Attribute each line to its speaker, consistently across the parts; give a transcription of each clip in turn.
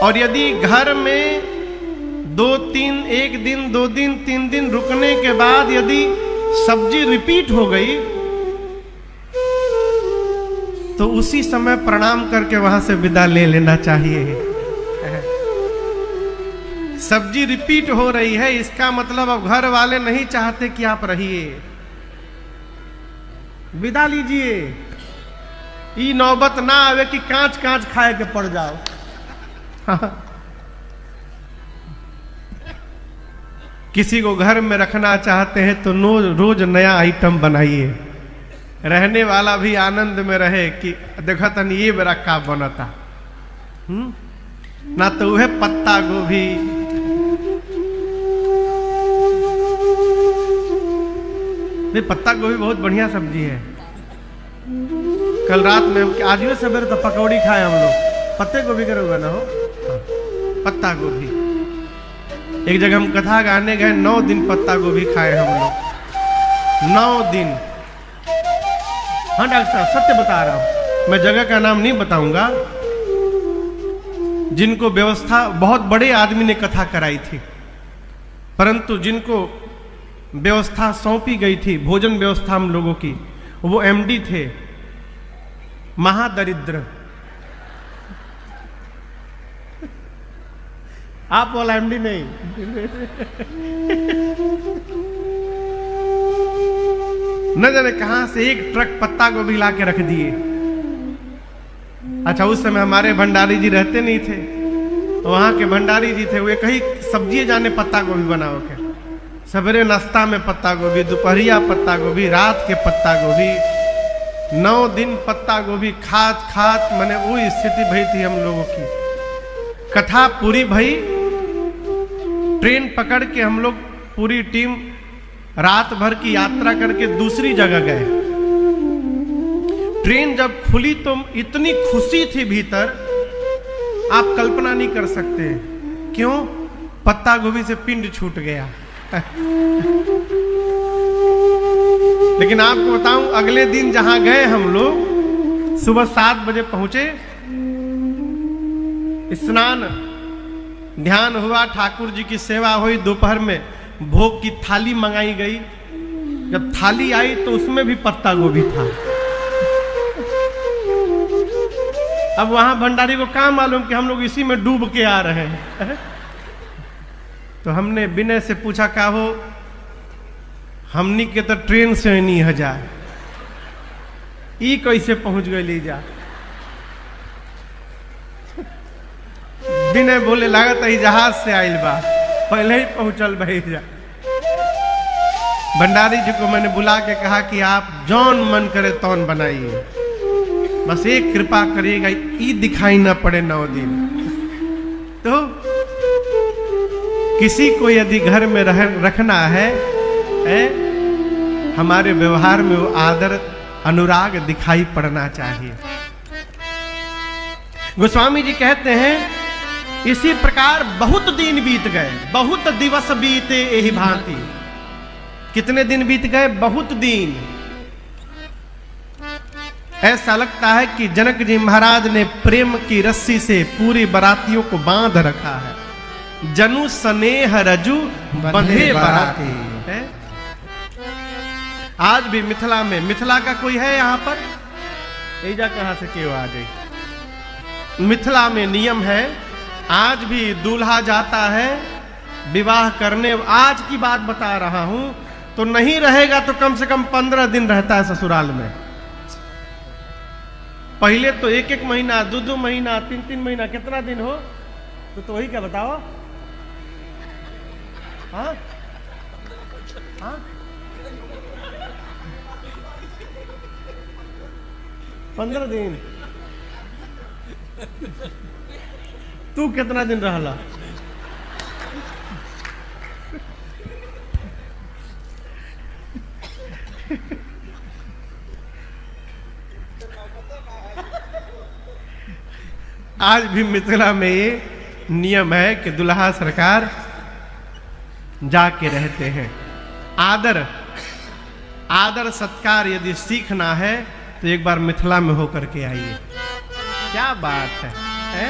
Speaker 1: और यदि घर में 2-3 1 दिन 2 दिन 3 दिन रुकने के बाद यदि सब्जी रिपीट हो गई तो उसी समय प्रणाम करके वहां से विदा ले लेना चाहिए। सब्जी रिपीट हो रही है, इसका मतलब अब घर वाले नहीं चाहते कि आप रहिए, विदा लीजिए। ई नौबत ना आवे कि कांच कांच खाए के पड़ जाओ। किसी को घर में रखना चाहते हैं तो रोज नया आइटम बनाइए, रहने वाला भी आनंद में रहे कि देखा तन ये बेरा का बनता। ना तो वह पत्ता गोभी, पत्ता गोभी बहुत बढ़िया सब्जी है। कल रात में आज ही सवेरे तो पकौड़ी खाए हम लोग, पत्ते गोभी का होगा ना हो, पत्ता गोभी। एक जगह हम कथा गाने गए, 9 दिन पत्ता गोभी खाए हम लोग, 9 दिन। हाँ डॉक्टर साहब सत्य बता रहा हूं, मैं जगह का नाम नहीं बताऊंगा। जिनको व्यवस्था, बहुत बड़े आदमी ने कथा कराई थी, परंतु जिनको व्यवस्था सौंपी गई थी, भोजन व्यवस्था हम लोगों की, वो एमडी थे, महादरिद्र। आप वाला एमडी नहीं। न जाने कहां से एक ट्रक पत्ता गोभी ला के रख दिए। अच्छा, उस समय हमारे भंडारी जी रहते नहीं थे, वहां के भंडारी जी थे, वे कहीं सब्जी जाने पत्ता गोभी बनाओ के, सवेरे नाश्ता में पत्ता गोभी, दोपहरिया पत्ता गोभी, रात के पत्ता गोभी, 9 दिन पत्ता गोभी खात खात मैंने वो स्थिति भई थी हम लोगों की। कथा पूरी भई, ट्रेन पकड़ के हम लोग पूरी टीम रात भर की यात्रा करके दूसरी जगह गए। ट्रेन जब खुली तो इतनी खुशी थी भीतर, आप कल्पना नहीं कर सकते। क्यों? पत्ता गोभी से पिंड छूट गया। लेकिन आपको बताऊं, अगले दिन जहां गए हम लोग, सुबह 7 बजे पहुंचे, स्नान ध्यान हुआ, ठाकुर जी की सेवा हुई, दोपहर में भोग की थाली मंगाई गई। जब थाली आई तो उसमें भी पत्ता गोभी था। अब वहां भंडारी को क्या मालूम कि हम लोग इसी में डूब के आ रहे हैं। तो हमने विनय से पूछा, क्या हो, हमनी के तो ट्रेन से नहीं हजार, ई कैसे पहुंच गए लीजा। विनय बोले, लागत है जहाज से आइल बा, पहले ही पहुंचल भैया। भंडारी जी को मैंने बुला के कहा कि आप जौन मन करे तौन बनाइए, बस एक कृपा करिएगा, ई दिखाई ना पड़े 9 दिन। तो किसी को यदि घर में रखना है, हमारे व्यवहार में वो आदर अनुराग दिखाई पड़ना चाहिए। गोस्वामी जी कहते हैं, इसी प्रकार बहुत दिन बीत गए, बहुत दिवस बीते यही भांति। कितने दिन बीत गए? बहुत दिन। ऐसा लगता है कि जनक जी महाराज ने प्रेम की रस्सी से पूरी बरातियों को बांध रखा है। जनु स्नेह रजू बंधे बराती है। आज भी मिथिला में, मिथिला का कोई है यहाँ पर? एजा कहां से क्यों आ गई? मिथिला में नियम है, आज भी दूल्हा जाता है विवाह करने, आज की बात बता रहा हूं, तो नहीं रहेगा तो कम से कम 15 दिन रहता है ससुराल में। पहले तो 1-1 महीना, 2-2 महीना, 3-3 महीना, कितना दिन हो तो वही क्या बताओ। हाँ हाँ, 15 दिन। तू कितना दिन रहला? आज भी मिथिला में ये नियम है कि दुल्हा सरकार जाके रहते हैं। आदर सत्कार यदि सीखना है तो एक बार मिथिला में होकर के आइए। क्या बात है?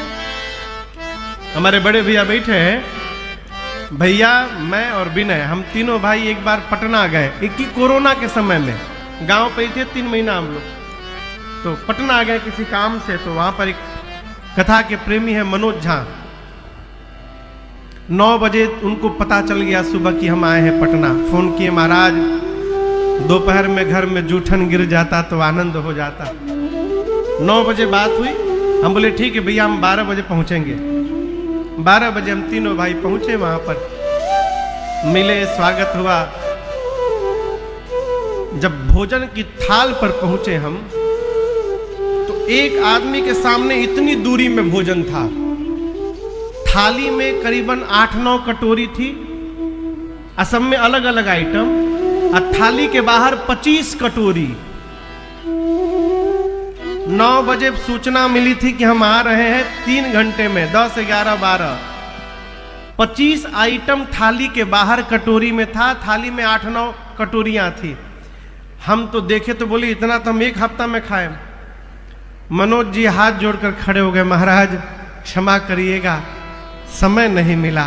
Speaker 1: हमारे बड़े भैया बैठे हैं, भैया मैं और विनय, हम तीनों भाई एक बार पटना गए, एक ही कोरोना के समय में गांव पे थे 3 महीना हम लोग, तो पटना गए किसी काम से। तो वहां पर एक कथा के प्रेमी है मनोज झा, 9 बजे उनको पता चल गया सुबह कि हम आए हैं पटना। फोन किए, महाराज दोपहर में घर में जूठन गिर जाता तो आनंद हो जाता। 9 बजे बात हुई, हम बोले ठीक है भैया हम 12 बजे पहुंचेंगे। 12 बजे हम तीनों भाई पहुंचे, वहां पर मिले, स्वागत हुआ। जब भोजन की थाल पर पहुंचे हम, तो एक आदमी के सामने इतनी दूरी में भोजन था। थाली में करीबन 8-9 कटोरी थी, असम में अलग अलग आइटम, और थाली के बाहर 25 कटोरी। 9 बजे सूचना मिली थी कि हम आ रहे हैं 3 घंटे में, 10, 11, 12। 25 आइटम थाली के बाहर कटोरी में था, थाली में 8-9 कटोरियां थी। हम तो देखे तो बोले इतना तो हम 1 हफ्ता में खाए। मनोज जी हाथ जोड़कर खड़े हो गए, महाराज क्षमा करिएगा, समय नहीं मिला,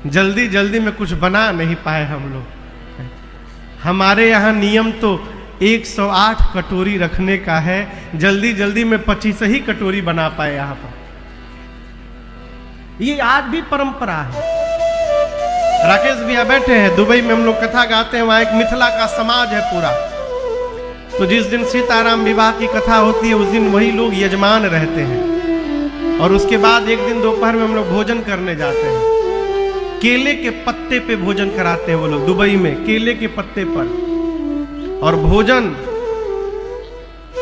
Speaker 1: जल्दी जल्दी में कुछ बना नहीं पाए हम लोग। हमारे यहाँ नियम तो 108 कटोरी रखने का है, जल्दी जल्दी में 25 ही कटोरी बना पाए यहाँ पर। ये आज भी परंपरा है। राकेश भैया बैठे हैं, दुबई में हम लोग कथा गाते हैं, वहां एक मिथिला का समाज है पूरा। तो जिस दिन सीताराम विवाह की कथा होती है उस दिन वही लोग यजमान रहते हैं, और उसके बाद एक दिन दोपहर में हम लोग भोजन करने जाते हैं। केले के पत्ते पे भोजन कराते हैं वो लोग दुबई में, केले के पत्ते पर। और भोजन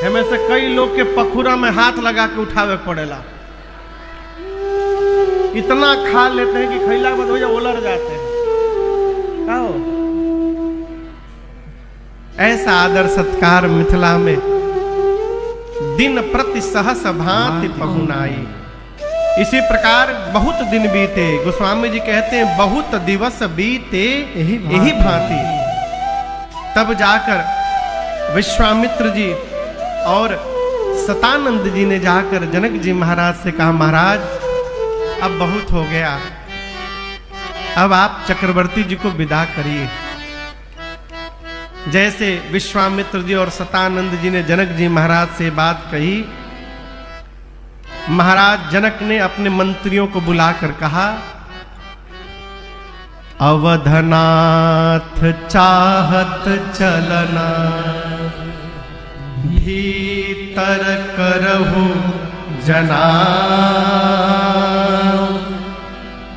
Speaker 1: हमें से कई लोग के पखुरा में हाथ लगा के उठावे पड़ेला, इतना खा लेते हैं कि खैला के बाद भैया उलर जाते हैं। क्या हो? ऐसा आदर सत्कार मिथिला में दिन प्रति सहस भांति पहुनाई। इसी प्रकार बहुत दिन बीते, गोस्वामी जी कहते हैं बहुत दिवस बीते यही भांति। तब जाकर विश्वामित्र जी और सतानंद जी ने जाकर जनक जी महाराज से कहा, महाराज अब बहुत हो गया, अब आप चक्रवर्ती जी को विदा करिए। जैसे विश्वामित्र जी और सतानंद जी ने जनक जी महाराज से बात कही, महाराज जनक ने अपने मंत्रियों को बुलाकर कहा, अवधनाथ चाहत चलना भीतर करहु जना,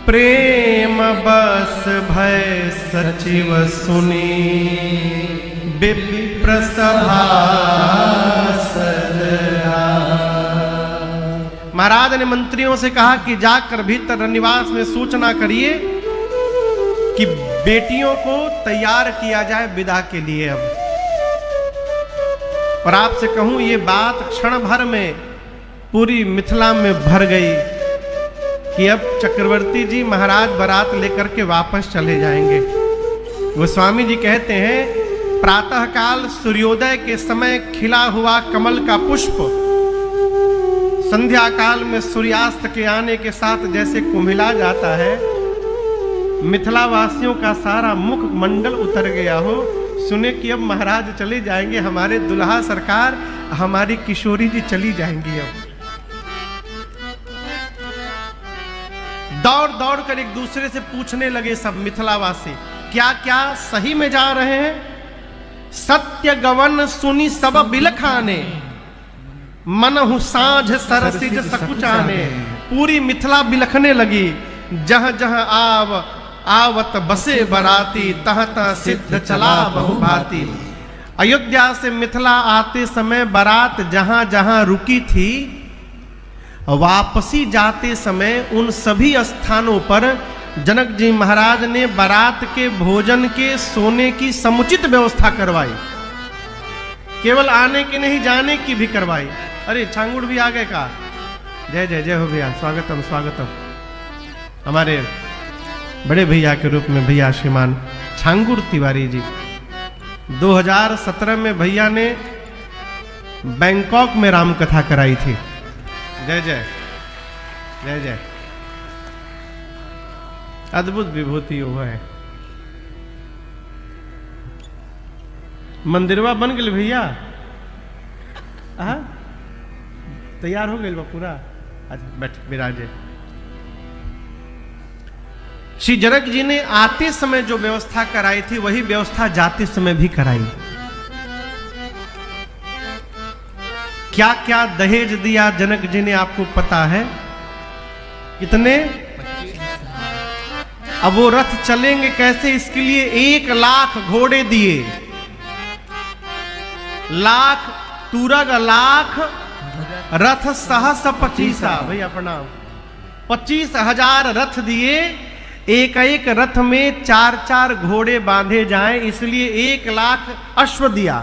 Speaker 1: प्रेम बस भय सचिव सुनी विप्र सभा। महाराज ने मंत्रियों से कहा कि जाकर भीतर निवास में सूचना करिए कि बेटियों को तैयार किया जाए विदा के लिए। अब और आपसे कहूं ये बात क्षण भर में पूरी मिथिला में भर गई कि अब चक्रवर्ती जी महाराज बारात लेकर के वापस चले जाएंगे। गोस्वामी जी कहते हैं प्रातः काल सूर्योदय के समय खिला हुआ कमल का पुष्प संध्या काल में सूर्यास्त के आने के साथ जैसे कुम्हिला जाता है, मिथिला वासियों का सारा मुख मंडल उतर गया हो। सुने कि अब महाराज चले जाएंगे, हमारे दुल्हा सरकार, हमारी किशोरी जी चली जाएंगी। अब दौड़ दौड़ कर एक दूसरे से पूछने लगे सब मिथिलावासी, क्या क्या सही में जा रहे हैं? सत्य गवन सुनी सब बिलखाने, मनहु साँझ सरसिज सकुचाने। पूरी मिथिला बिलखने लगी, जह जह आवत बसे बराती, तह तह सिद्ध चला बहुभांति। अयोध्या से मिथिला आते समय बारात जहां जहां रुकी थी, वापसी जाते समय उन सभी स्थानों पर जनक जी महाराज ने बारात के भोजन के सोने की समुचित व्यवस्था करवाई। केवल आने की नहीं, जाने की भी करवाई। अरे छांगुड़ भी आ गए का? जय जय जय हो भैया, स्वागतम स्वागतम। हमारे बड़े भैया के रूप में भैया श्रीमान छांगुड़ तिवारी जी 2017 में भैया ने बैंकॉक में राम कथा कराई थी। जय जय जय जय। अद्भुत विभूति हुआ है। मंदिरवा बन गए भैया, तैयार हो गए पूरा। अच्छा बैठ विराजे। श्री जनक जी ने आते समय जो व्यवस्था कराई थी वही व्यवस्था जाते समय भी कराई। क्या क्या दहेज दिया जनक जी ने आपको पता है? कितने? अब वो रथ चलेंगे कैसे, इसके लिए 1 लाख घोड़े दिए, लाख तुरग लाख रथ सहस 25। भैया प्रणाम। 25,000 रथ दिए, एक एक रथ में 4-4 घोड़े बांधे जाएं, इसलिए 1 लाख अश्व दिया।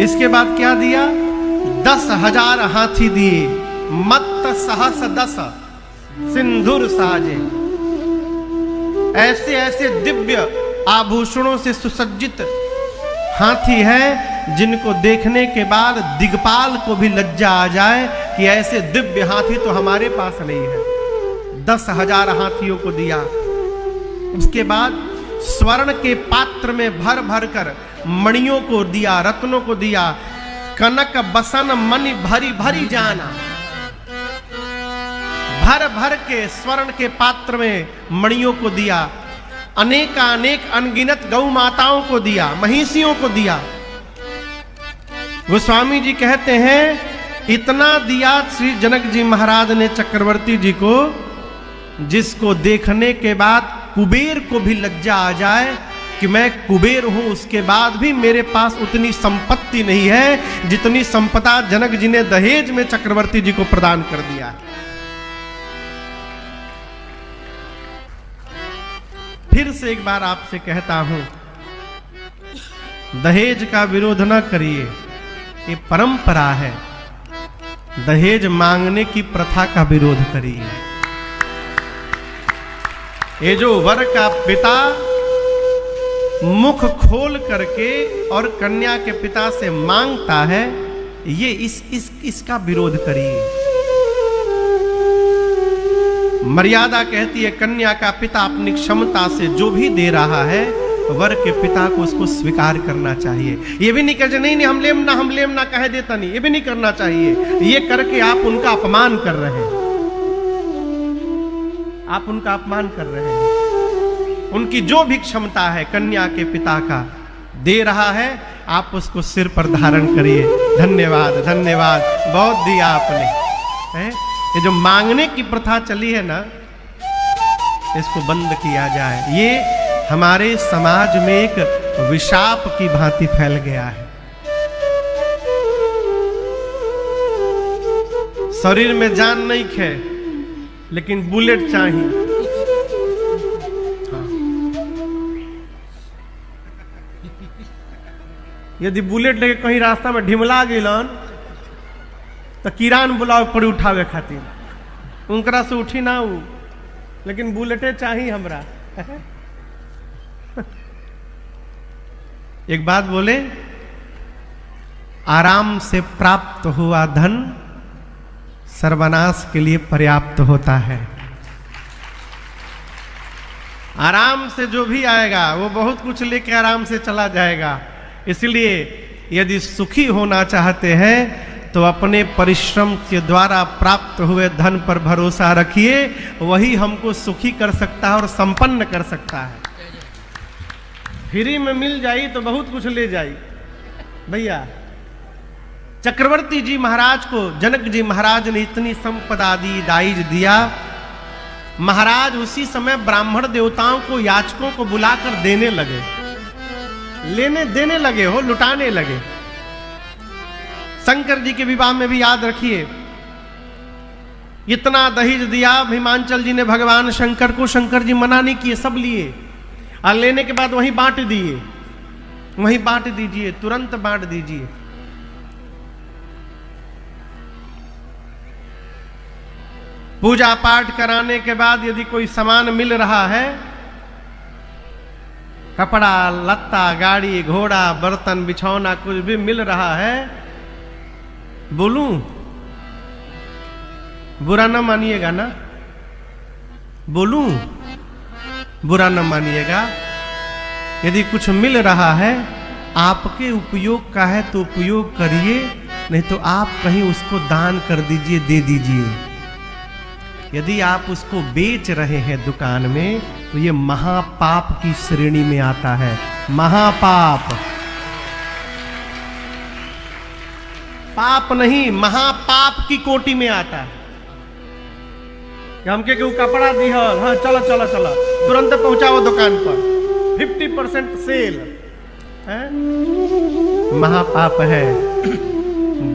Speaker 1: इसके बाद क्या दिया? 10,000 हाथी दिए, मत्त सहस 10 सिंधुर साजे। ऐसे ऐसे दिव्य आभूषणों से सुसज्जित हाथी है जिनको देखने के बाद दिग्पाल को भी लज्जा आ जाए कि ऐसे दिव्य हाथी तो हमारे पास नहीं है। 10,000 हाथियों को दिया। उसके बाद स्वर्ण के पात्र में भर भर कर मणियों को दिया, रत्नों को दिया। कनक बसन मणि भरी भरी जाना, भर भर के स्वर्ण के पात्र में मणियों को दिया। अनेक अनगिनत गौ माताओं को दिया, महिषियों को दिया। गोस्वामी जी कहते हैं इतना दिया श्री जनक जी महाराज ने चक्रवर्ती जी को, जिसको देखने के बाद कुबेर को भी लज्जा आ जाए कि मैं कुबेर हूं, उसके बाद भी मेरे पास उतनी संपत्ति नहीं है जितनी संपदा जनक जी ने दहेज में चक्रवर्ती जी को प्रदान कर दिया। फिर से एक बार आपसे कहता हूं, दहेज का विरोध न करिए, ये परंपरा है। दहेज मांगने की प्रथा का विरोध करिए। ये जो वर का पिता मुख खोल करके और कन्या के पिता से मांगता है, ये इसका विरोध करिए। मर्यादा कहती है कन्या का पिता अपनी क्षमता से जो भी दे रहा है वर के पिता को उसको स्वीकार करना चाहिए। ये भी नहीं कहते नहीं हम लेम ना कह देता नहीं, ये भी नहीं करना चाहिए। ये करके आप उनका अपमान कर रहे हैं, आप उनका अपमान कर रहे हैं। उनकी जो भी क्षमता है कन्या के पिता का दे रहा है, आप उसको सिर पर धारण करिए। धन्यवाद धन्यवाद, बहुत दिया आपने है। ये जो मांगने की प्रथा चली है ना, इसको बंद किया जाए। ये हमारे समाज में एक विषाप की भांति फैल गया है। शरीर में जान नहीं खे लेकिन बुलेट चाहिए। हाँ। यदि बुलेट लेके कहीं रास्ता में ढिमला गिलन तो किरान बुलाओ पड़ी उठावे खातिर, उनकरा से उठी ना उ, लेकिन बुलेटे चाहिए हमरा। एक बात बोले, आराम से प्राप्त हुआ धन सर्वनाश के लिए पर्याप्त होता है। आराम से जो भी आएगा वो बहुत कुछ लेके आराम से चला जाएगा। इसलिए यदि सुखी होना चाहते हैं तो अपने परिश्रम के द्वारा प्राप्त हुए धन पर भरोसा रखिए, वही हमको सुखी कर सकता है और संपन्न कर सकता है। फ्री में मिल जाई तो बहुत कुछ ले जाई। भैया चक्रवर्ती जी महाराज को जनक जी महाराज ने इतनी संपदा दी, दाइज दिया। महाराज उसी समय ब्राह्मण देवताओं को, याचकों को बुलाकर देने लगे, लेने देने लगे हो, लुटाने लगे। शंकर जी के विवाह में भी याद रखिए, इतना दहेज दिया हिमांचल जी ने भगवान शंकर को, शंकर जी मना नहीं किए, सब लिए और लेने के बाद वहीं बांट दिए। वहीं बांट दीजिए, तुरंत बांट दीजिए। पूजा पाठ कराने के बाद यदि कोई सामान मिल रहा है, कपड़ा लत्ता, गाड़ी घोड़ा, बर्तन बिछौना, कुछ भी मिल रहा है, बोलूं बुरा ना मानिएगा ना, बोलूं बुरा न मानिएगा। यदि कुछ मिल रहा है आपके उपयोग का है तो उपयोग करिए, नहीं तो आप कहीं उसको दान कर दीजिए, दे दीजिए। यदि आप उसको बेच रहे हैं दुकान में तो ये महापाप की श्रेणी में आता है। महापाप, पाप नहीं, महापाप की कोटि में आता है। कि हमके केहू कपड़ा दिहल, हाँ चलो चलो चलो, तुरंत पहुंचाओ दुकान पर, 50% सेल है, महापाप है।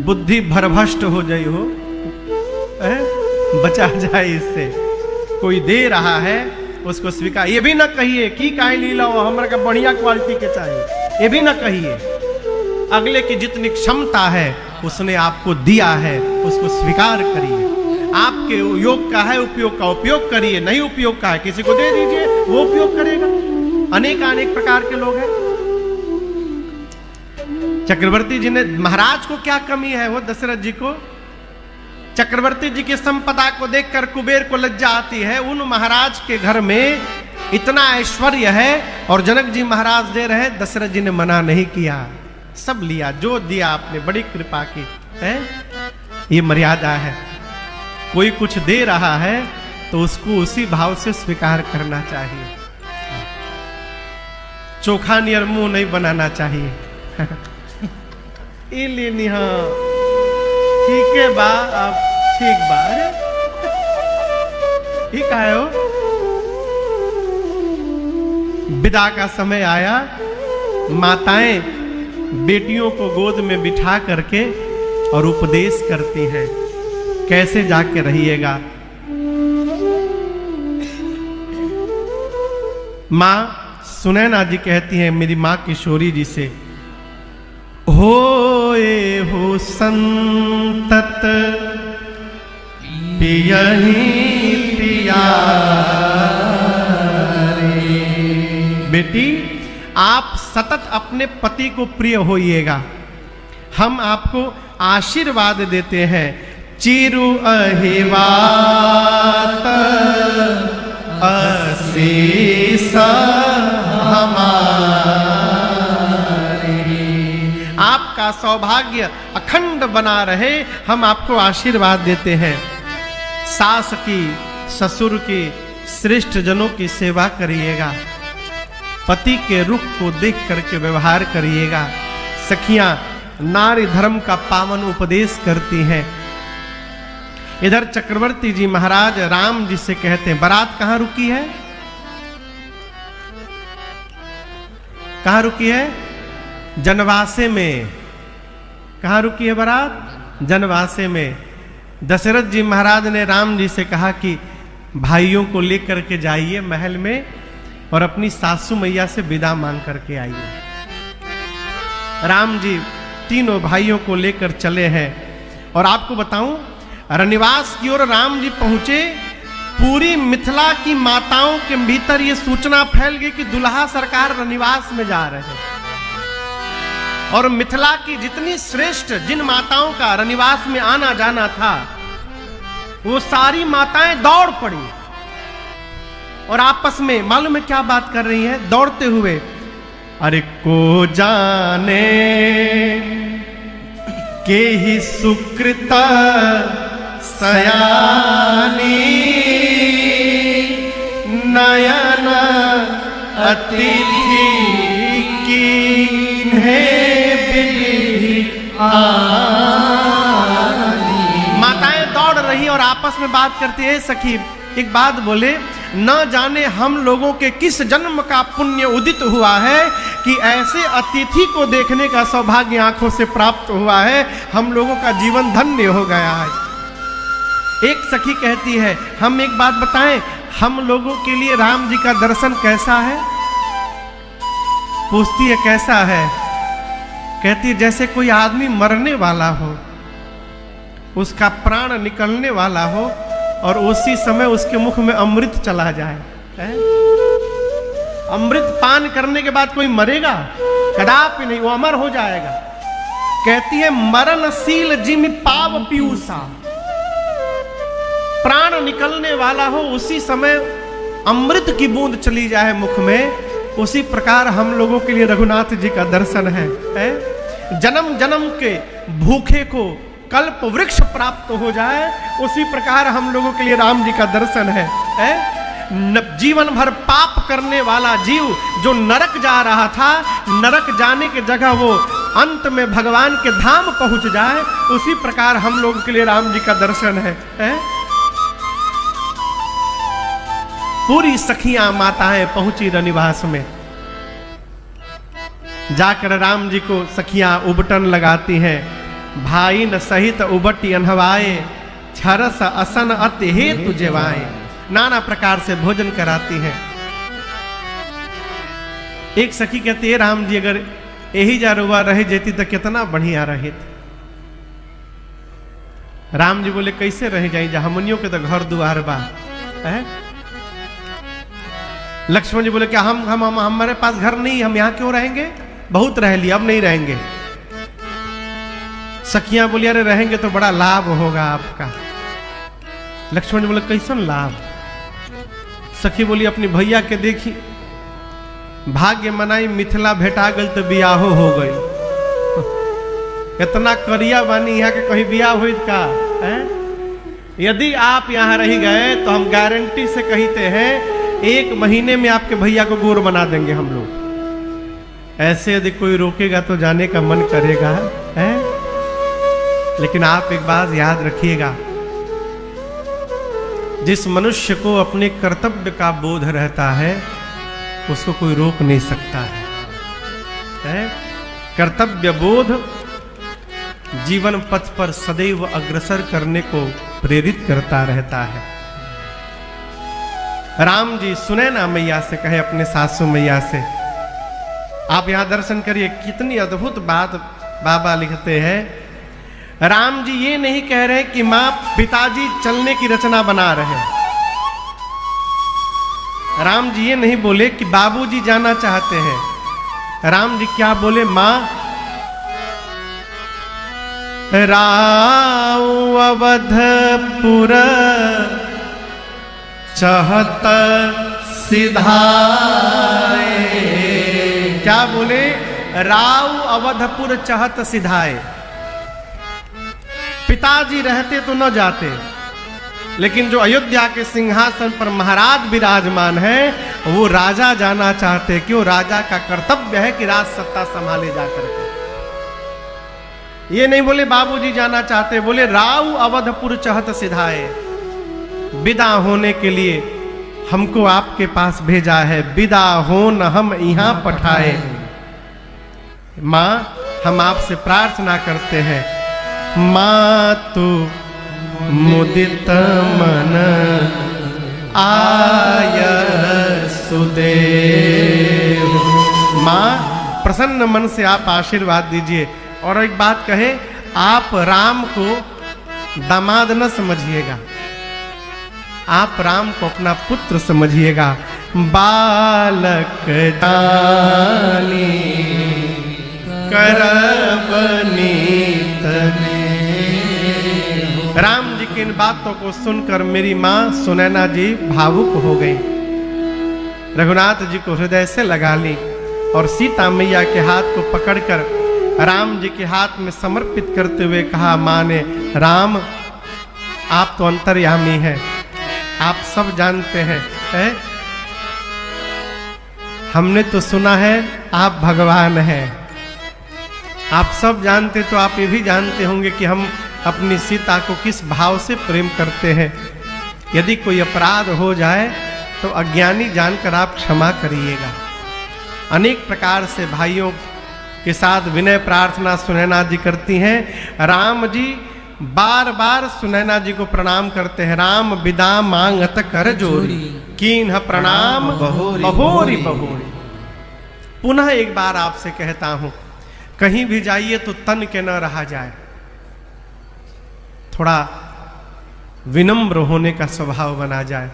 Speaker 1: बुद्धि भरभष्ट हो जाई हो, है? बचा जाए इससे। कोई दे रहा है उसको स्वीकार, ये भी ना कहिए कि काहे ली लो, हमरा का बढ़िया क्वालिटी के चाहिए, ये भी ना कहिए। अगले की जितनी क्षमता है उसने आपको दिया है, उसको स्वीकार करिए। आपके योग का है उपयोग का उपयोग करिए, नहीं उपयोग का है किसी को दे दीजिए, वो उपयोग करेगा। अनेक प्रकार के लोग हैं। चक्रवर्ती जी ने, महाराज को क्या कमी है, वो दशरथ जी को, चक्रवर्ती जी की संपदा को देखकर कुबेर को लज्जा आती है। उन महाराज के घर में इतना ऐश्वर्य है और जनक जी महाराज दे रहे, दशरथ जी ने मना नहीं किया, सब लिया, जो दिया आपने, बड़ी कृपा की है। ये मर्यादा है। कोई कुछ दे रहा है तो उसको उसी भाव से स्वीकार करना चाहिए। चोखा नियर मुंह नहीं बनाना चाहिए। लेनी हाँ ठीक है बा, अब ठीक बा, अरे ठीक है हो। विदा का समय आया, माताएं बेटियों को गोद में बिठा करके और उपदेश करती हैं, कैसे जाके रहिएगा। मां सुनैना जी कहती हैं मेरी मां किशोरी जी से, होए हो संतत पियहि पियारे। बेटी आप सतत अपने पति को प्रिय होइएगा। हम आपको आशीर्वाद देते हैं, चिरु अहिवात अशीष हमारे। आपका सौभाग्य अखंड बना रहे, हम आपको आशीर्वाद देते हैं। सास की, ससुर की, श्रेष्ठ जनों की सेवा करिएगा। पति के रुख को देख करके व्यवहार करिएगा। सखियां नारी धर्म का पावन उपदेश करती हैं। इधर चक्रवर्ती जी महाराज राम जी से कहते हैं, बारात कहां रुकी है, कहां रुकी है, जनवासे में। कहां रुकी है बारात, जनवासे में। दशरथ जी महाराज ने राम जी से कहा कि भाइयों को लेकर के जाइए महल में और अपनी सासू मैया से विदा मांग करके आइए। राम जी तीनों भाइयों को लेकर चले हैं। और आपको बताऊं, रनिवास की ओर राम जी पहुंचे, पूरी मिथिला की माताओं के भीतर यह सूचना फैल गई कि दुल्हा सरकार रनिवास में जा रहे हैं। और मिथिला की जितनी श्रेष्ठ जिन माताओं का रनिवास में आना जाना था, वो सारी माताएं दौड़ पड़ी और आपस में मालूम है क्या बात कर रही हैं, दौड़ते हुए, अरे को जाने के ही सुकृत सयानी नयन अतिथि की है। माताएं दौड़ रही और आपस में बात करती है, सखी एक बात बोले, न जाने हम लोगों के किस जन्म का पुण्य उदित हुआ है कि ऐसे अतिथि को देखने का सौभाग्य आंखों से प्राप्त हुआ है। हम लोगों का जीवन धन्य हो गया है। एक सखी कहती है, हम एक बात बताएं, हम लोगों के लिए राम जी का दर्शन कैसा है? पूछती है कैसा है? कहती है जैसे कोई आदमी मरने वाला हो, उसका प्राण निकलने वाला हो और उसी समय उसके मुख में अमृत चला जाए। अमृत पान करने के बाद कोई मरेगा? कदापि नहीं, वो अमर हो जाएगा। कहती है मरणशील जिम पाव पीयूषा, प्राण निकलने वाला हो उसी समय अमृत की बूंद चली जाए मुख में, उसी प्रकार हम लोगों के लिए रघुनाथ जी का दर्शन है? जन्म जन्म के भूखे को कल्प वृक्ष प्राप्त हो जाए, उसी प्रकार हम लोगों के लिए राम जी का दर्शन है? जीवन भर पाप करने वाला जीव जो नरक जा रहा था, नरक जाने की जगह वो अंत में भगवान के धाम पहुंच जाए, उसी प्रकार हम लोगों के लिए राम जी का दर्शन है? पूरी सखियां माताएं पहुंची रनिवास में, जाकर राम जी को सखियां उबटन लगाती हैं। भाई न सहित उबटी अनहवाए, छरस असन अति हेतु जेवाए। नाना प्रकार से भोजन कराती हैं। एक सखी कहती है, राम जी अगर यही जा रुआ रहे जेती तो कितना बढ़िया रहे। राम जी बोले कैसे रह जाई, जहां मुनियों के तो घर दुआर बा। लक्ष्मण जी बोले क्या हम हमारे पास घर नहीं, हम यहां क्यों रहेंगे, बहुत रह लिया, अब नहीं रहेंगे। सखियां बोली अरे रहेंगे तो बड़ा लाभ होगा आपका। लक्ष्मण जी बोले कैसन लाभ। सखी बोली अपनी भैया के देखी, भाग्य मनाई मिथिला भेटा गल तो बियाहो हो गई। इतना करिया बानी यहाँ के कहीं बियाह हुई का है? यदि आप यहाँ रह गए तो हम गारंटी से कहते हैं 1 महीने में आपके भैया को गोर बना देंगे हम लोग। ऐसे यदि कोई रोकेगा तो जाने का मन करेगा है? लेकिन आप एक बात याद रखिएगा, जिस मनुष्य को अपने कर्तव्य का बोध रहता है उसको कोई रोक नहीं सकता है? कर्तव्य बोध जीवन पथ पर सदैव अग्रसर करने को प्रेरित करता रहता है। राम जी सुनैना मैया से कहे, अपने सासू मैया से। आप यहां दर्शन करिए, कितनी अद्भुत बात बाबा लिखते हैं। राम जी ये नहीं कह रहे कि मां पिताजी चलने की रचना बना रहे। राम जी ये नहीं बोले कि बाबूजी जाना चाहते हैं। राम जी क्या बोले, मां राव अवधपुर चहत सिधाए। क्या बोले, राव अवधपुर चहत सिधाए। पिताजी रहते तो न जाते, लेकिन जो अयोध्या के सिंहासन पर महाराज विराजमान है वो राजा जाना चाहते। क्यों? राजा का कर्तव्य है कि राज सत्ता संभाले जाकर के। ये नहीं बोले बाबूजी जाना चाहते, बोले राव अवधपुर चहत सिधाए। विदा होने के लिए हमको आपके पास भेजा है, विदा हो न हम यहां पठाए। मां हम आपसे प्रार्थना करते हैं, मातु मुदित मन आय सुदेव। मां प्रसन्न मन से आप आशीर्वाद दीजिए। और एक बात कहे, आप राम को दामाद न समझिएगा, आप राम को अपना पुत्र समझिएगा। बालक दानी करबनीत। राम जी की इन बातों को सुनकर मेरी मां सुनैना जी भावुक हो गई, रघुनाथ जी को हृदय से लगा ली और सीता मैया के हाथ को पकड़कर राम जी के हाथ में समर्पित करते हुए कहा, मां ने, राम आप तो अंतर्यामी हैं, आप सब जानते हैं, हमने तो सुना है आप भगवान हैं। आप सब जानते तो आप ये भी जानते होंगे कि हम अपनी सीता को किस भाव से प्रेम करते हैं। यदि कोई अपराध हो जाए तो अज्ञानी जानकर आप क्षमा करिएगा। अनेक प्रकार से भाइयों के साथ विनय प्रार्थना सुनैना जी करती हैं। राम जी बार बार सुनैना जी को प्रणाम करते हैं। राम विदा मांगत कर जोरी, कीन्ह प्रणाम बहोरी बहोरी। पुनः एक बार आपसे कहता हूं, कहीं भी जाइए तो तन के न रहा जाए, थोड़ा विनम्र होने का स्वभाव बना जाए।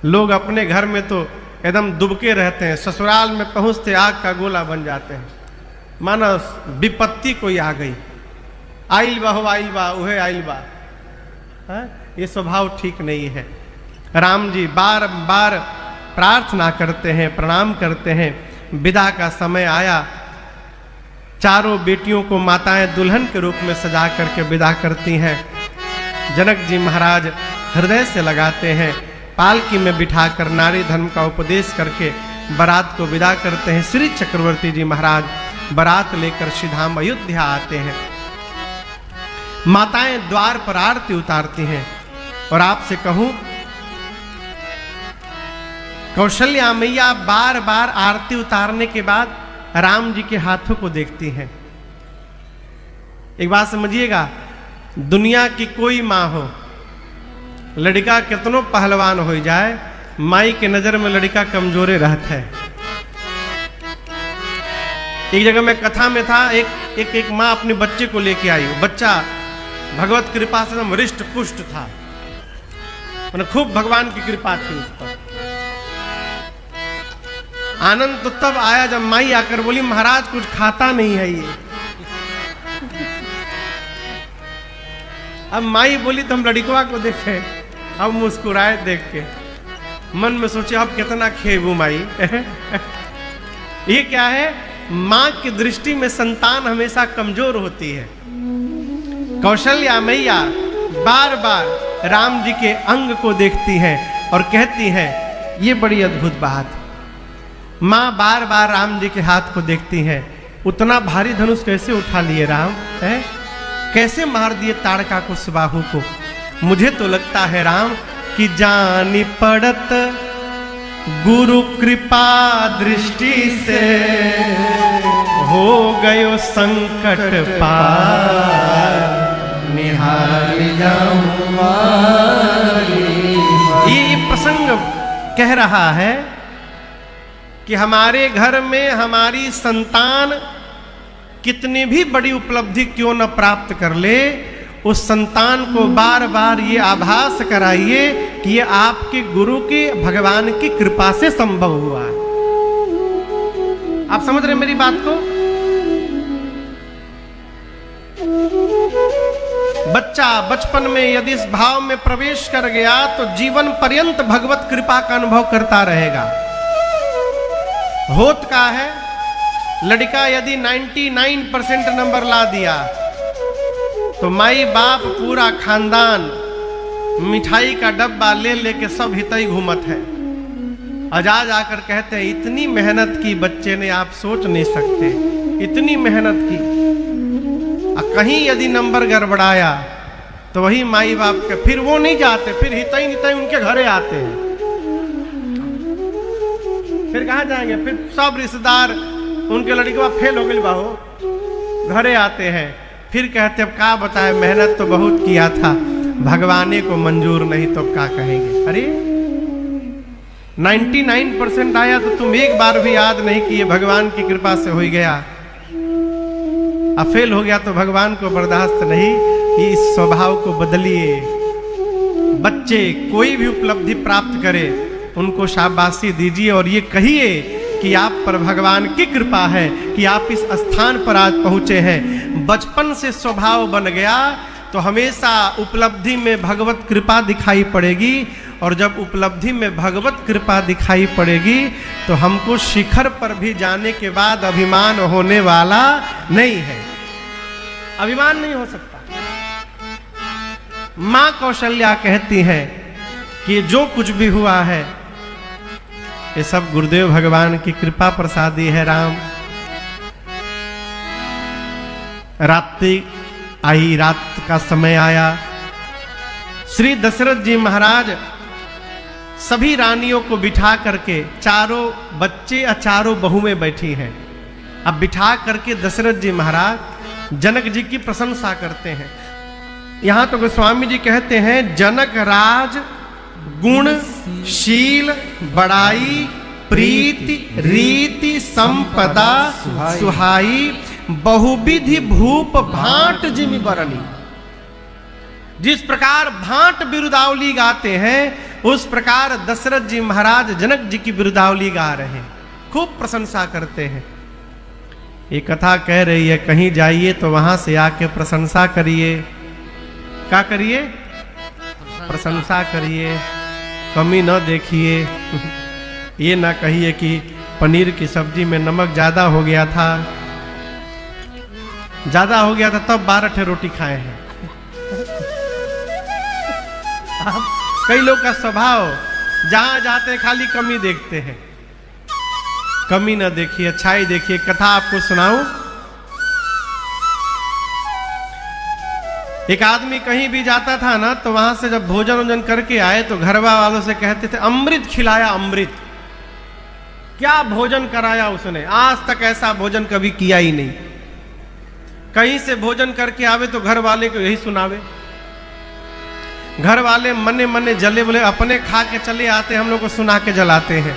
Speaker 1: लोग अपने घर में तो एकदम दुबके रहते हैं, ससुराल में पहुंचते आग का गोला बन जाते हैं, माना विपत्ति कोई आ गई, आइल बा हो आइल बा उहे आइल बा। ये स्वभाव ठीक नहीं है। राम जी बार बार प्रार्थना करते हैं, प्रणाम करते हैं। विदा का समय आया, चारों बेटियों को माताएं दुल्हन के रूप में सजा करके विदा करती हैं। जनक जी महाराज हृदय से लगाते हैं, पालकी में बिठाकर नारी धर्म का उपदेश करके बारात को विदा करते हैं। श्री चक्रवर्ती जी महाराज बारात लेकर श्रीधाम अयोध्या आते हैं। माताएं द्वार पर आरती उतारती हैं। और आपसे कहूं, कौशल्या मैया बार बार आरती उतारने के बाद राम जी के हाथों को देखती हैं। एक बात समझिएगा, दुनिया की कोई माँ हो, लड़का कितनो पहलवान हो जाए, माई के नजर में लड़का कमजोरे रहता है। एक जगह में कथा में था, एक माँ अपने बच्चे को लेके आई। बच्चा भगवत कृपा से एकदम हृष्ट पुष्ट था, खूब भगवान की कृपा थी उस पर। आनंद तो तब आया जब माई आकर बोली, महाराज कुछ खाता नहीं है ये। अब माई बोली तो हम लड़कवा को देखे, अब मुस्कुराए देख के। मन में सोचे अब कितना खेबू माई। ये क्या है, मां की दृष्टि में संतान हमेशा कमजोर होती है। कौशल्या मैया बार बार राम जी के अंग को देखती हैं और कहती हैं, ये बड़ी अद्भुत बात। मां बार बार राम जी के हाथ को देखती हैं, उतना भारी धनुष कैसे उठा लिए राम है, कैसे मार दिए ताड़का को, सुबाहु को। मुझे तो लगता है राम कि जानी पड़त गुरु कृपा दृष्टि से, हो गयो संकट पार, निहार जाऊं। ये प्रसंग कह रहा है कि हमारे घर में हमारी संतान कितनी भी बड़ी उपलब्धि क्यों न प्राप्त कर ले, उस संतान को बार बार ये आभास कराइए कि ये आपके गुरु के, भगवान की कृपा से संभव हुआ है। आप समझ रहे हैं मेरी बात को? बच्चा बचपन में यदि इस भाव में प्रवेश कर गया तो जीवन पर्यंत भगवत कृपा का अनुभव करता रहेगा। होत का है, लड़का यदि 99% नंबर ला दिया तो माई बाप पूरा खानदान मिठाई का डब्बा ले लेके सब हितई घूमत है। आजाद आकर कहते हैं, इतनी मेहनत की बच्चे ने, आप सोच नहीं सकते, इतनी मेहनत की। और कहीं यदि नंबर गड़बड़ाया तो वही माई बाप के, फिर वो नहीं जाते, फिर हितई नितई उनके घरे आते हैं। फिर कहाँ जाएंगे? फिर सब रिश्तेदार उनके लड़के का फेल हो गई बाहो, घरे आते हैं। फिर कहते अब क्या बताए, मेहनत तो बहुत किया था, भगवाने को मंजूर नहीं तो क्या कहेंगे। अरे 99% आया तो तुम एक बार भी याद नहीं किए, भगवान की कृपा से हो गया। अब फेल हो गया तो भगवान को बर्दाश्त नहीं, इस स्वभाव को बदलिए। बच्चे कोई भी उपलब्धि प्राप्त करे उनको शाबाशी दीजिए और ये कहिए कि आप पर भगवान की कृपा है कि आप इस स्थान पर आज पहुंचे हैं। बचपन से स्वभाव बन गया तो हमेशा उपलब्धि में भगवत कृपा दिखाई पड़ेगी, और जब उपलब्धि में भगवत कृपा दिखाई पड़ेगी तो हमको शिखर पर भी जाने के बाद अभिमान होने वाला नहीं है। अभिमान नहीं हो सकता। मां कौशल्या कहती है कि जो कुछ भी हुआ है ये सब गुरुदेव भगवान की कृपा प्रसादी है। राम रात्रि आई, रात का समय आया। श्री दशरथ जी महाराज सभी रानियों को बिठा करके, चारों बच्चे और चारों बहुएं बैठी हैं। अब बिठा करके दशरथ जी महाराज जनक जी की प्रशंसा करते हैं। यहां तो गोस्वामी जी कहते हैं, जनक राज गुण शील बड़ाई प्रीति रीति संपदा सुहाई, बहुविधि भूप भाट जिमि बरनी। जिस प्रकार भाट बिरुदावली गाते हैं उस प्रकार दशरथ जी महाराज जनक जी की बिरुदावली गा रहे हैं, खूब प्रशंसा करते हैं। ये कथा कह रही है, कहीं जाइए तो वहां से आके प्रशंसा करिए। क्या करिए? प्रशंसा करिए, कमी न देखिए। ये ना कहिए कि पनीर की सब्जी में नमक ज्यादा हो गया था, तब 12 ठे रोटी खाए हैं। कई लोग का स्वभाव, जहां जाते हैं खाली कमी देखते हैं। कमी ना देखिए, अच्छाई देखिए। कथा आपको सुनाऊं। एक आदमी कहीं भी जाता था ना, तो वहां से जब भोजन करके आए तो घरवा वालों से कहते थे, अमृत खिलाया, अमृत। क्या भोजन कराया उसने, आज तक ऐसा भोजन कभी किया ही नहीं। कहीं से भोजन करके आवे तो घर वाले को यही सुनावे। घर वाले मने मने जले बोले, अपने खा के चले आते, हम लोग को सुना के जलाते हैं।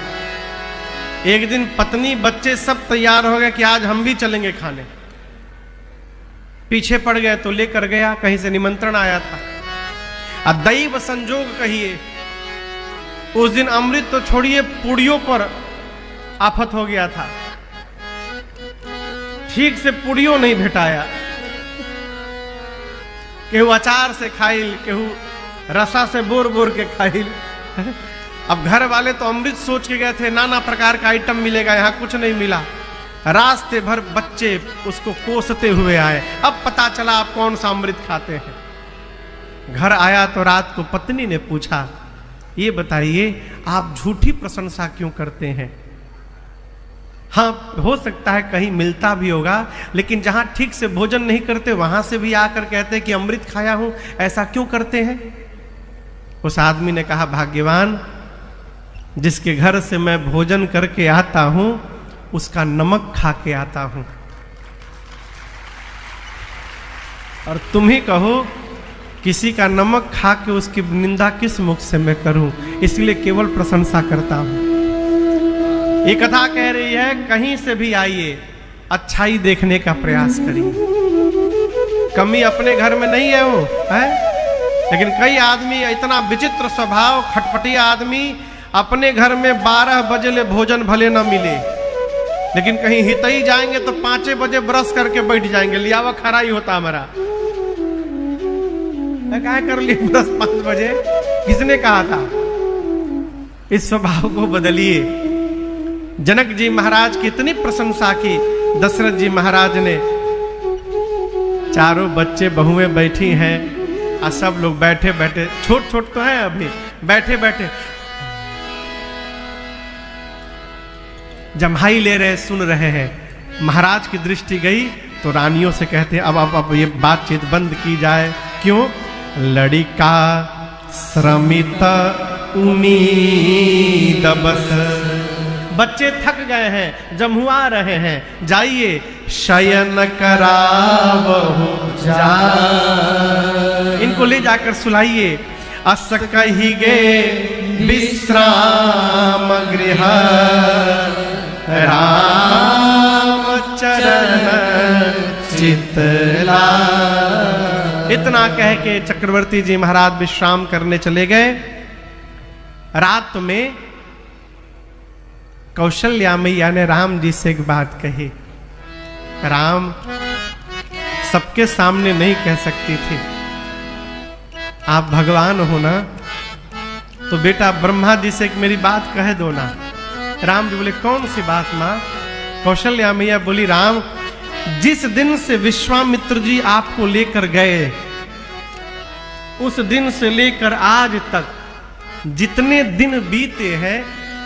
Speaker 1: एक दिन पत्नी बच्चे सब तैयार हो गए कि आज हम भी चलेंगे खाने। पीछे पड़ गए तो लेकर गया, कहीं से निमंत्रण आया था। अब दैव संजोग कहिए, उस दिन अमृत तो छोड़िए, पूड़ियों पर आफत हो गया था। ठीक से पूड़ियों नहीं भेटाया। केहू अचार से खाइल, केहू रसा से बोर बोर के खाइल। अब घर वाले तो अमृत सोच के गए थे, नाना प्रकार का आइटम मिलेगा, यहां कुछ नहीं मिला। रास्ते भर बच्चे उसको कोसते हुए आए। अब पता चला आप कौन सा अमृत खाते हैं। घर आया तो रात को पत्नी ने पूछा, ये बताइए आप झूठी प्रशंसा क्यों करते हैं? हाँ, हो सकता है कहीं मिलता भी होगा, लेकिन जहां ठीक से भोजन नहीं करते वहां से भी आकर कहते हैं कि अमृत खाया हूं, ऐसा क्यों करते हैं? उस आदमी ने कहा, भाग्यवान जिसके घर से मैं भोजन करके आता हूं, उसका नमक खा के आता हूं। और तुम ही कहो, किसी का नमक खा के उसकी निंदा किस मुख से मैं करूं, इसलिए केवल प्रशंसा करता हूं। ये कथा कह रही है, कहीं से भी आइए, अच्छाई देखने का प्रयास करिए। कमी अपने घर में नहीं है वो है, लेकिन कई आदमी इतना विचित्र स्वभाव, खटपटिया आदमी, अपने घर में 12 बजे ले भोजन भले न मिले, लेकिन कहीं हितई जाएंगे तो 5 बजे ब्रश करके बैठ जाएंगे। लियावा खराई होता हमारा, क्या कर लिए ब्रश 5 बजे? किसने कहा था? इस स्वभाव को बदलिए। जनक जी महाराज की इतनी प्रशंसा की, दशरथ जी महाराज ने, चारों बच्चे बहुएं बैठी हैं और सब लोग बैठे बैठे, छोट छोट तो है अभी, बैठे बैठे जम्हाई ले रहे, सुन रहे हैं। महाराज की दृष्टि गई तो रानियों से कहते हैं, अब ये बातचीत बंद की जाए। क्यों? लड़िका श्रमित उम्मीद बस, बच्चे थक गए हैं, जमुआ रहे हैं, जाइए शयन करावहु जाय, इनको ले जाकर सुलाइए। अस कही गे विश्राम गृह, राम चरण चितला। इतना कह के चक्रवर्ती जी महाराज विश्राम करने चले गए। रात में कौशल्या मैया ने राम जी से एक बात कही। राम सबके सामने नहीं कह सकती थी, आप भगवान हो ना, तो बेटा ब्रह्मा जी से एक मेरी बात कह दो ना। राम जी बोले, कौन सी बात मां? कौशल्या मैया बोली, राम जिस दिन से विश्वामित्र जी आपको लेकर गए, उस दिन से लेकर आज तक जितने दिन बीते हैं,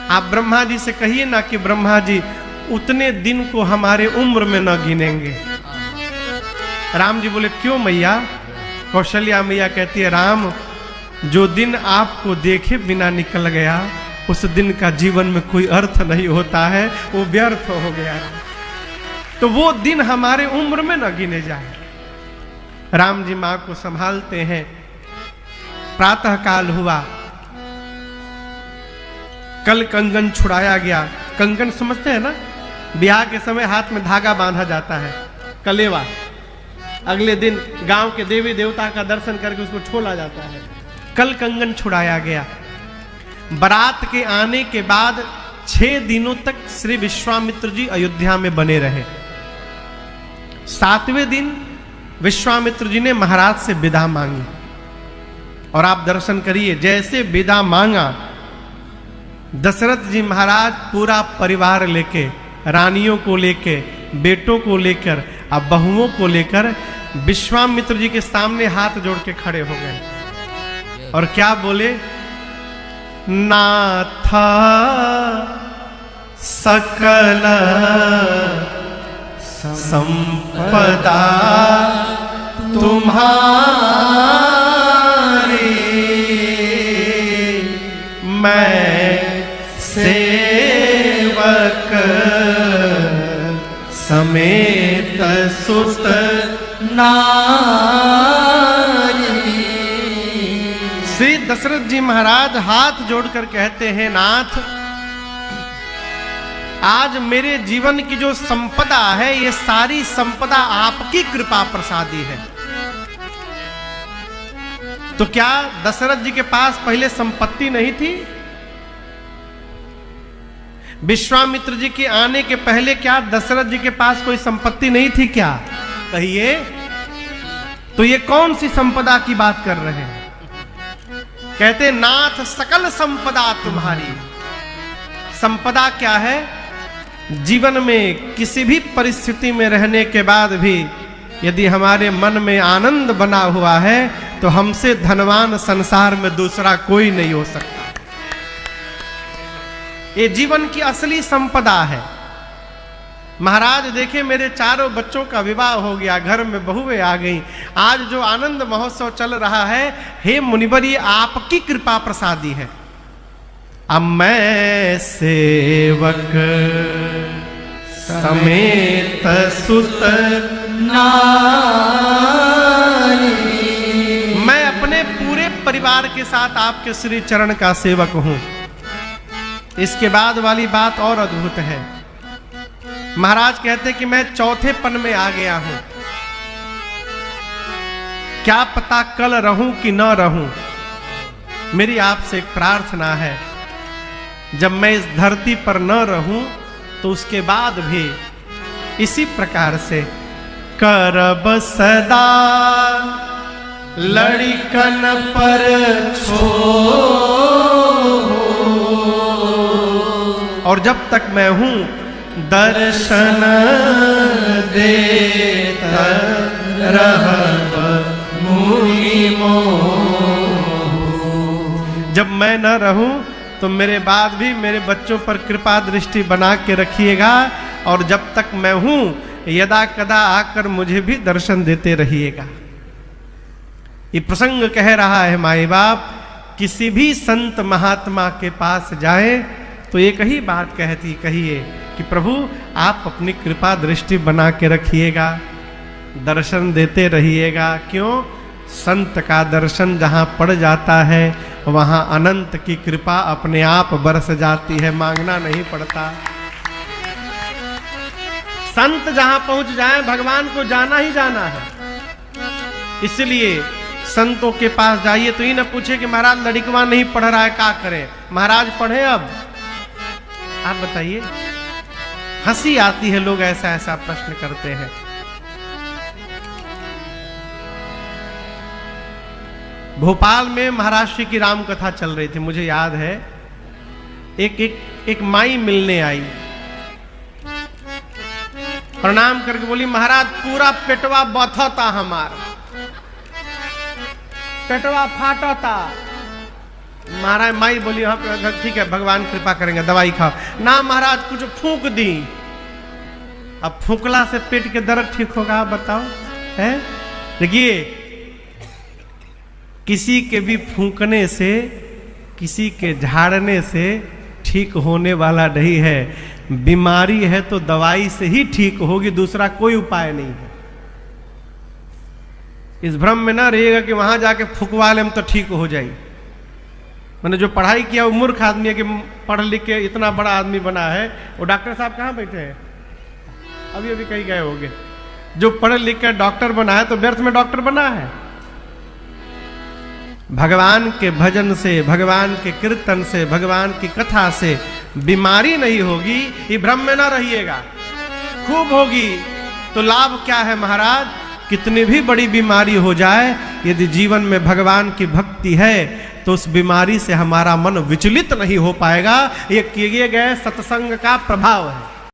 Speaker 1: आप ब्रह्मा जी से कहिए ना कि ब्रह्मा जी उतने दिन को हमारे उम्र में न गिनेंगे। राम जी बोले, क्यों मैया? कौशल्या मैया कहती है, राम जो दिन आपको देखे बिना निकल गया, उस दिन का जीवन में कोई अर्थ नहीं होता है, वो व्यर्थ हो गया। तो वो दिन हमारे उम्र में न गिने जाए। राम जी मां को संभालते हैं। प्रातः काल हुआ, कल कंगन छुड़ाया गया। कंगन समझते हैं ना, ब्याह के समय हाथ में धागा बांधा जाता है, कलेवा। अगले दिन गांव के देवी देवता का दर्शन करके उसको छोड़ा जाता है। कल कंगन छुड़ाया गया। बारात के आने के बाद 6 दिनों तक श्री विश्वामित्र जी अयोध्या में बने रहे। 7वें दिन विश्वामित्र जी ने महाराज से विदा मांगी, और आप दर्शन करिए, जैसे विदा मांगा दशरथ जी महाराज पूरा परिवार लेके, रानियों को लेके, बेटों को लेकर, अब बहुओं को लेकर विश्वामित्र जी के सामने हाथ जोड़ के खड़े हो गए और क्या बोले? नाथ सकल संपदा तुम्हारी, मैं सेवक समेत सुत नारी। श्री दशरथ जी महाराज हाथ जोड़कर कहते हैं, नाथ आज मेरे जीवन की जो संपदा है, ये सारी संपदा आपकी कृपा प्रसादी है। तो क्या दशरथ जी के पास पहले संपत्ति नहीं थी? विश्वामित्र जी के आने के पहले क्या दशरथ जी के पास कोई संपत्ति नहीं थी क्या? कहिए। तो ये कौन सी संपदा की बात कर रहे हैं? कहते नाथ सकल संपदा तुम्हारी। संपदा क्या है? जीवन में किसी भी परिस्थिति में रहने के बाद भी यदि हमारे मन में आनंद बना हुआ है तो हमसे धनवान संसार में दूसरा कोई नहीं हो सकता। ये जीवन की असली संपदा है। महाराज देखे, मेरे चारों बच्चों का विवाह हो गया, घर में बहुएं आ गई, आज जो आनंद महोत्सव चल रहा है, हे मुनिवर ये आपकी कृपा प्रसादी है। अब मैं सेवक समेत सुत नारी, मैं अपने पूरे परिवार के साथ आपके श्री चरण का सेवक हूं। इसके बाद वाली बात और अद्भुत है। महाराज कहते कि मैं चौथेपन में आ गया हूं, क्या पता कल रहूं कि न रहूं। मेरी आपसे एक प्रार्थना है, जब मैं इस धरती पर न रहूं तो उसके बाद भी इसी प्रकार से करब सदा लड़िकन पर छोड़, और जब तक मैं हूं दर्शन देता रहब मुनि मोह। जब मैं न रहूं तो मेरे बाद भी मेरे बच्चों पर कृपा दृष्टि बना के रखिएगा, और जब तक मैं हूं यदा कदा आकर मुझे भी दर्शन देते रहिएगा। ये प्रसंग कह रहा है माई बाप, किसी भी संत महात्मा के पास जाए तो एक ही बात कहिए कि प्रभु आप अपनी कृपा दृष्टि बना के रखिएगा, दर्शन देते रहिएगा। क्यों? संत का दर्शन जहां पड़ जाता है वहां अनंत की कृपा अपने आप बरस जाती है, मांगना नहीं पड़ता। संत जहां पहुंच जाए भगवान को जाना ही जाना है। इसलिए संतों के पास जाइए तो ये न पूछे कि महाराज लड़िकवा नहीं पढ़ रहा है, क्या करें? महाराज पढ़े। अब आप बताइए, हंसी आती है, लोग ऐसा ऐसा प्रश्न करते हैं। भोपाल में महाराज श्री की राम कथा चल रही थी, मुझे याद है। एक माई मिलने आई, प्रणाम करके बोली महाराज पूरा पेटवा बथता, हमार पेटवा फाटता। महाराज माई बोली हाँ ठीक है भगवान कृपा करेंगे, दवाई खाओ ना। महाराज कुछ फूंक दी, अब फूंकला से पेट के दर्द ठीक होगा? आप बताओ। है देखिए, किसी के भी फूंकने से, किसी के झाड़ने से ठीक होने वाला नहीं है। बीमारी है तो दवाई से ही ठीक होगी, दूसरा कोई उपाय नहीं है। इस भ्रम में ना रहिएगा कि वहां जाके फुकवा लें तो ठीक हो जाए। मैंने जो पढ़ाई किया वो मूर्ख आदमी है कि पढ़ लिख के इतना बड़ा आदमी बना है। वो डॉक्टर साहब कहाँ बैठे हैं? अभी अभी कहीं गए होंगे। जो पढ़ लिख कर डॉक्टर बना है तो व्यर्थ में डॉक्टर बना है। भगवान के भजन से, भगवान के कीर्तन से, भगवान की कथा से बीमारी नहीं होगी, ये भ्रम में ना रहिएगा। खूब होगी तो लाभ क्या है महाराज? कितनी भी बड़ी बीमारी हो जाए, यदि जीवन में भगवान की भक्ति है तो उस बीमारी से हमारा मन विचलित नहीं हो पाएगा। ये किए गए सत्संग का प्रभाव है।